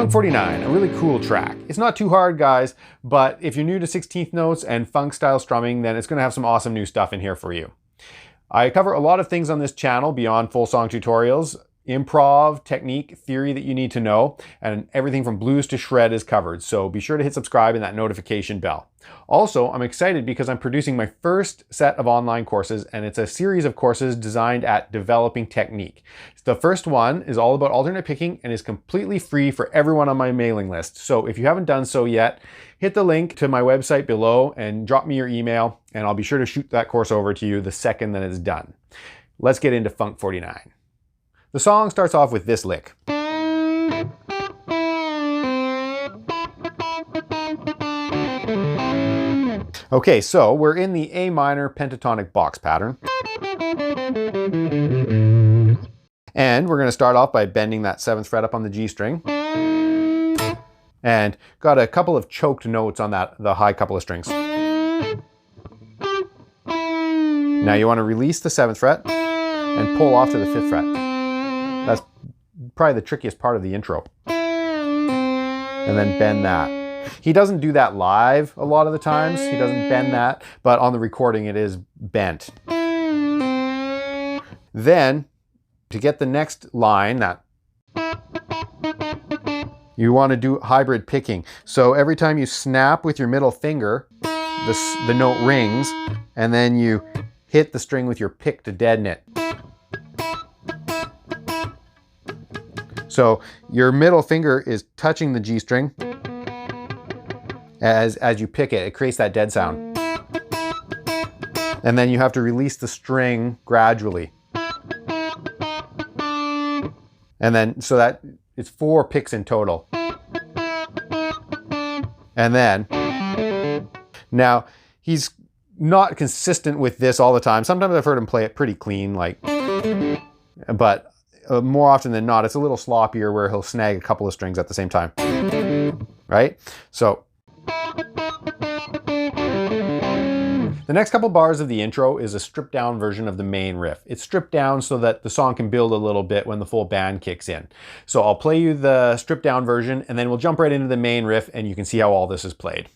Funk 49, a really cool track. It's not too hard, guys, but if you're new to 16th notes and funk style strumming, then it's going to have some awesome new stuff in here for you. I cover a lot of things on this channel beyond full song tutorials. Improv, technique, theory that you need to know, and everything from blues to shred is covered. So be sure to hit subscribe and that notification bell. Also, I'm excited because I'm producing my first set of online courses, and it's a series of courses designed at developing technique. The first one is all about alternate picking and is completely free for everyone on my mailing list. So if you haven't done so yet, hit the link to my website below and drop me your email, and I'll be sure to shoot that course over to you the second that it's done. Let's get into Funk 49. The song starts off with this lick. Okay, so we're in the A minor pentatonic box pattern. And we're going to start off by bending that 7th fret up on the G string. And got a couple of choked notes on the high couple of strings. Now you want to release the 7th fret and pull off to the 5th fret. That's probably the trickiest part of the intro. And then bend that. He doesn't do that live a lot of the times. He doesn't bend that, but on the recording it is bent. Then, to get the next line, you want to do hybrid picking. So every time you snap with your middle finger, the note rings, and then you hit the string with your pick to deaden it. So your middle finger is touching the G string as you pick it. It creates that dead sound. And then you have to release the string gradually. And then, so that it's 4 picks in total. And then, now he's not consistent with this all the time. Sometimes I've heard him play it pretty clean, but more often than not, it's a little sloppier where he'll snag a couple of strings at the same time, right? So the next couple bars of the intro is a stripped down version of the main riff. It's stripped down so that the song can build a little bit when the full band kicks in. So I'll play you the stripped down version and then we'll jump right into the main riff and you can see how all this is played.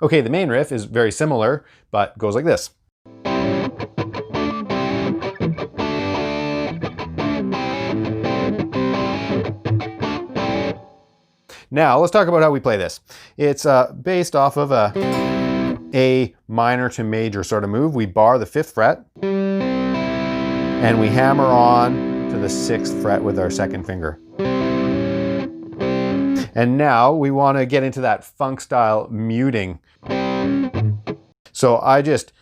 Okay, the main riff is very similar, but goes like this. Now, let's talk about how we play this. It's based off of a minor to major sort of move. We bar the 5th fret, and we hammer on to the 6th fret with our 2nd finger. And now we want to get into that funk style muting. So I just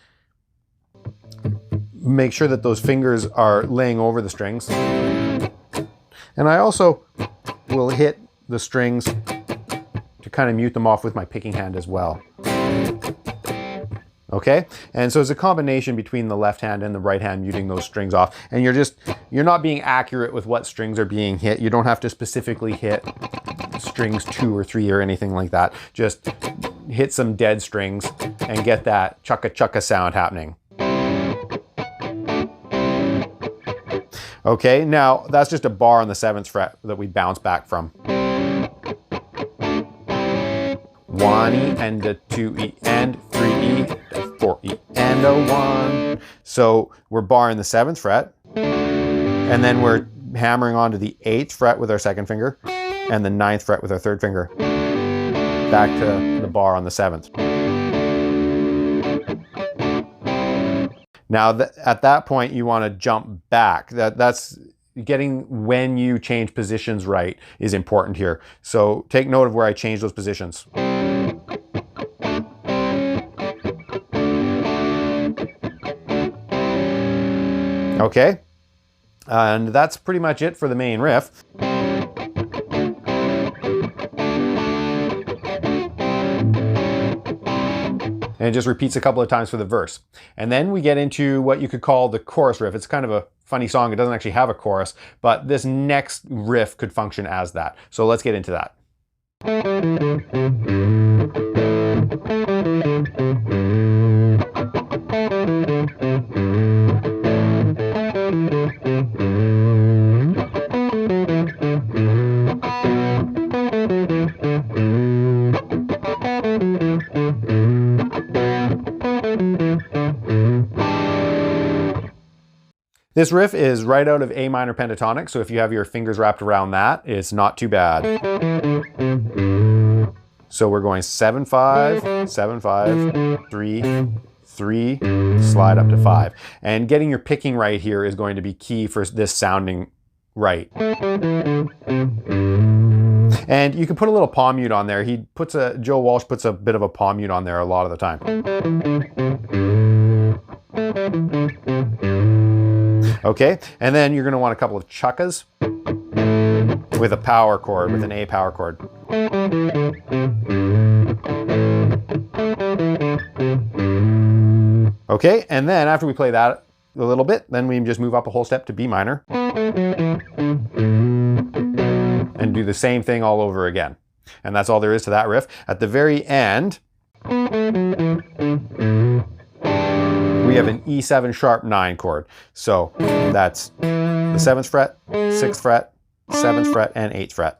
make sure that those fingers are laying over the strings. And I also will hit the strings to kind of mute them off with my picking hand as well. Okay, and so it's a combination between the left hand and the right hand muting those strings off. And you're not being accurate with what strings are being hit. You don't have to specifically hit strings 2 or 3 or anything like that. Just hit some dead strings and get that chukka chukka sound happening. Okay, now that's just a bar on the 7th fret that we bounce back from. 1E and a 2E and 3E, 4E and a 1. So we're barring the 7th fret, and then we're hammering onto the 8th fret with our 2nd finger, and the 9th fret with our 3rd finger. Back to the bar on the 7th. Now at that point you want to jump back. That's getting when you change positions right is important here. So take note of where I change those positions. Okay, and that's pretty much it for the main riff. And it just repeats a couple of times for the verse. And then we get into what you could call the chorus riff. It's kind of a funny song. It doesn't actually have a chorus, but this next riff could function as that. So let's get into that. This riff is right out of A minor pentatonic, so if you have your fingers wrapped around that, it's not too bad. So we're going 7-5, 7-5, 3, 3, slide up to 5. And getting your picking right here is going to be key for this sounding right. And you can put a little palm mute on there. Joe Walsh puts a bit of a palm mute on there a lot of the time. Okay, and then you're going to want a couple of chuckas with a power chord, with an A power chord. Okay, and then after we play that a little bit, then we just move up a whole step to B minor and do the same thing all over again. And that's all there is to that riff. At the very end, we have an E7 sharp 9 chord. So that's the 7th fret, 6th fret, 7th fret, and 8th fret.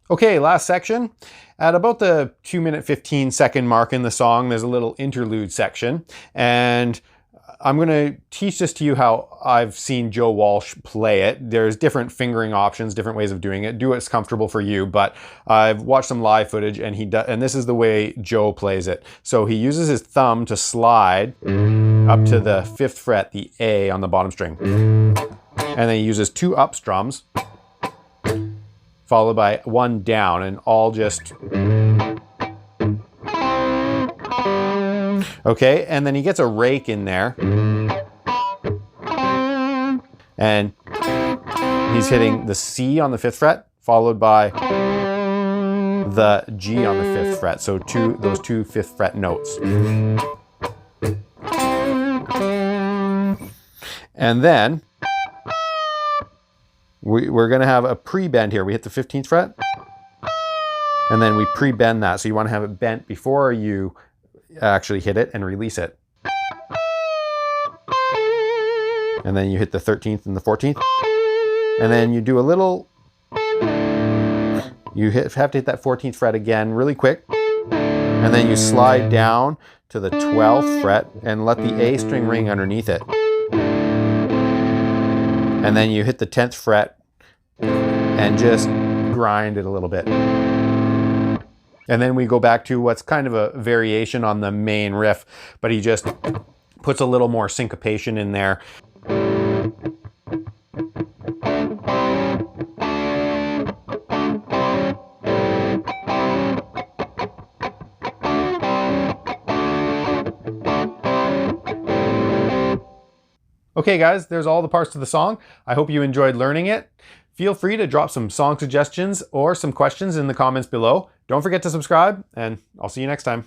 Okay, last section. At about the 2-minute 15-second mark in the song, there's a little interlude section. And I'm going to teach this to you how I've seen Joe Walsh play it. There's different fingering options, different ways of doing it. Do what's comfortable for you, but I've watched some live footage and and this is the way Joe plays it. So he uses his thumb to slide up to the 5th fret, the A on the bottom string. And then he uses 2 up strums, followed by 1 down, and all just... Okay, and then he gets a rake in there. And he's hitting the C on the 5th fret, followed by the G on the 5th fret. So those 2 5th fret notes. And then we're going to have a pre-bend here. We hit the 15th fret, and then we pre-bend that. So you want to have it bent before you actually hit it and release it. And then you hit the 13th and the 14th. And then you do a little... You have to hit that 14th fret again really quick. And then you slide down to the 12th fret and let the A string ring underneath it. And then you hit the 10th fret and just grind it a little bit. And then we go back to what's kind of a variation on the main riff, but he just puts a little more syncopation in there. Okay guys, there's all the parts to the song. I hope you enjoyed learning it. Feel free to drop some song suggestions or some questions in the comments below. Don't forget to subscribe, and I'll see you next time.